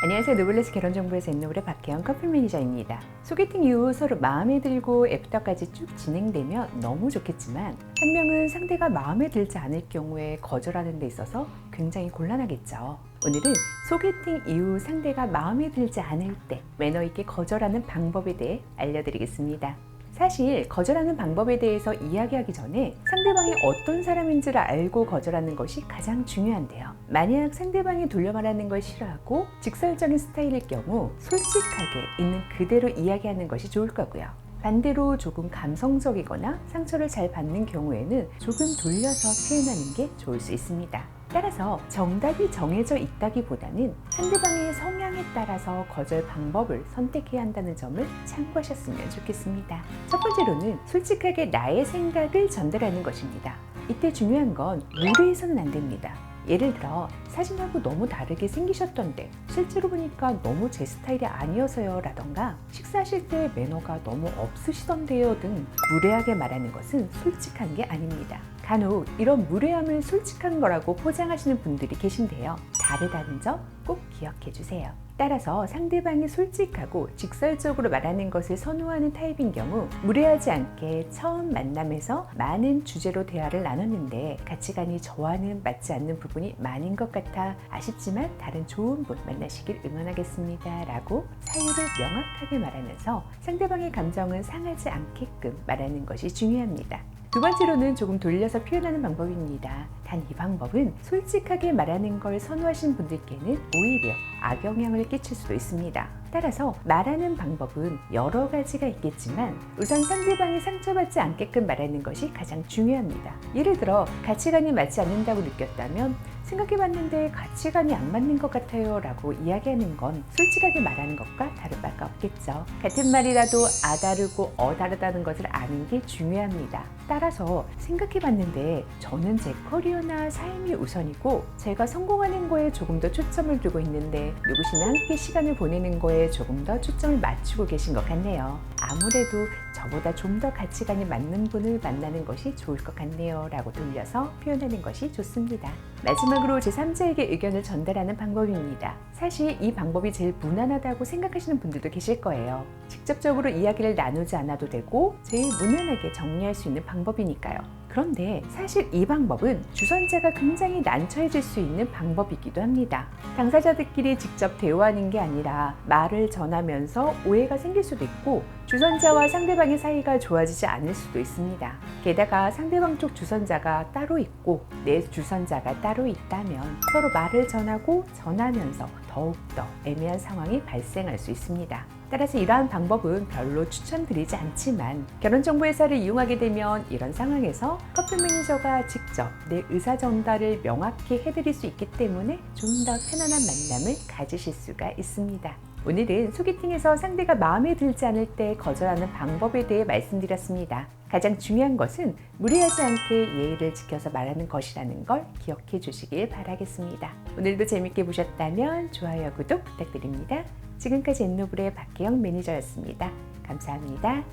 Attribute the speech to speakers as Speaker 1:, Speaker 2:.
Speaker 1: 안녕하세요. 노블레스 결혼정보에서 엔노블의 박혜영 커플 매니저입니다. 소개팅 이후 서로 마음에 들고 애프터까지 쭉 진행되면 너무 좋겠지만 한 명은 상대가 마음에 들지 않을 경우에 거절하는 데 있어서 굉장히 곤란하겠죠. 오늘은 소개팅 이후 상대가 마음에 들지 않을 때 매너 있게 거절하는 방법에 대해 알려드리겠습니다. 사실 거절하는 방법에 대해서 이야기하기 전에 상대방이 어떤 사람인지를 알고 거절하는 것이 가장 중요한데요. 만약 상대방이 돌려 말하는 걸 싫어하고 직설적인 스타일일 경우 솔직하게 있는 그대로 이야기하는 것이 좋을 거고요. 반대로 조금 감성적이거나 상처를 잘 받는 경우에는 조금 돌려서 표현하는 게 좋을 수 있습니다. 따라서 정답이 정해져 있다기보다는 상대방의 성향에 따라서 거절 방법을 선택해야 한다는 점을 참고하셨으면 좋겠습니다. 첫 번째로는 솔직하게 나의 생각을 전달하는 것입니다. 이때 중요한 건 무례해서는 안 됩니다. 예를 들어 사진하고 너무 다르게 생기셨던데 실제로 보니까 너무 제 스타일이 아니어서요 라던가 식사하실 때 매너가 너무 없으시던데요 등 무례하게 말하는 것은 솔직한 게 아닙니다. 간혹 이런 무례함을 솔직한 거라고 포장하시는 분들이 계신데요. 다르다는 점 꼭 기억해 주세요. 따라서 상대방이 솔직하고 직설적으로 말하는 것을 선호하는 타입인 경우 무례하지 않게 처음 만남에서 많은 주제로 대화를 나눴는데 가치관이 저와는 맞지 않는 부분이 많은 것 같아 아쉽지만 다른 좋은 분 만나시길 응원하겠습니다 라고 사유를 명확하게 말하면서 상대방의 감정은 상하지 않게끔 말하는 것이 중요합니다. 두 번째로는 조금 돌려서 표현하는 방법입니다. 단 이 방법은 솔직하게 말하는 걸 선호하시는 분들께는 오히려 악영향을 끼칠 수도 있습니다. 따라서 말하는 방법은 여러 가지가 있겠지만 우선 상대방이 상처받지 않게끔 말하는 것이 가장 중요합니다. 예를 들어 가치관이 맞지 않는다고 느꼈다면 생각해봤는데 가치관이 안 맞는 것 같아요 라고 이야기하는 건 솔직하게 말하는 것과 다를 바가 없겠죠. 같은 말이라도 다르고 다르다는 것을 아는 게 중요합니다. 따라서 생각해봤는데 저는 제 커리어나 삶이 우선이고 제가 성공하는 거에 조금 더 초점을 두고 있는데 누구시나 함께 시간을 보내는 거에 조금 더 초점을 맞추고 계신 것 같네요. 아무래도 저보다 좀 더 가치관이 맞는 분을 만나는 것이 좋을 것 같네요 라고 돌려서 표현하는 것이 좋습니다. 마지막으로 제3자에게 의견을 전달하는 방법입니다. 사실 이 방법이 제일 무난하다고 생각하시는 분들도 계실 거예요. 직접적으로 이야기를 나누지 않아도 되고 제일 무난하게 정리할 수 있는 방법이니까요. 그런데 사실 이 방법은 주선자가 굉장히 난처해질 수 있는 방법이기도 합니다. 당사자들끼리 직접 대화하는 게 아니라 말을 전하면서 오해가 생길 수도 있고 주선자와 상대방의 사이가 좋아지지 않을 수도 있습니다. 게다가 상대방 쪽 주선자가 따로 있고 내 주선자가 따로 있다면 서로 말을 전하면서 더욱더 애매한 상황이 발생할 수 있습니다. 따라서 이러한 방법은 별로 추천드리지 않지만 결혼정보회사를 이용하게 되면 이런 상황에서 커플 매니저가 직접 내 의사 전달을 명확히 해드릴 수 있기 때문에 좀 더 편안한 만남을 가지실 수가 있습니다. 오늘은 소개팅에서 상대가 마음에 들지 않을 때 거절하는 방법에 대해 말씀드렸습니다. 가장 중요한 것은 무리하지 않게 예의를 지켜서 말하는 것이라는 걸 기억해 주시길 바라겠습니다. 오늘도 재밌게 보셨다면 좋아요, 구독 부탁드립니다. 지금까지 엔노블의 박혜영 매니저였습니다. 감사합니다.